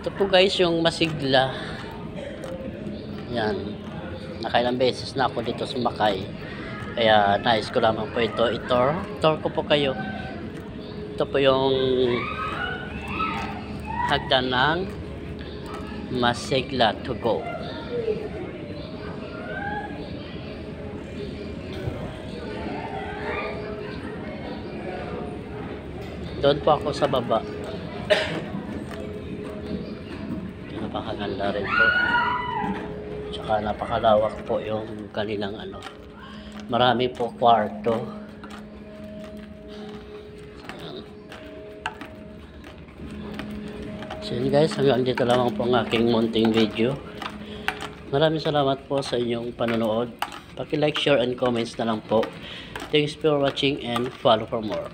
Ito po guys yung Masigla. Yan. Nakailang beses na ako dito sumakay. Kaya nais ko lamang po ito i-tour ko po kayo. Ito po yung hagdan ng Masigla to go. Doon po ako sa baba. Napakaganda rin po. Tsaka napakalawak po yung kanilang ano. Marami po kwarto. So yun guys, hanggang dito lamang po ang aking munting video. Maraming salamat po sa inyong panonood. Paki-like, share, and comments na lang po. Thanks for watching and follow for more.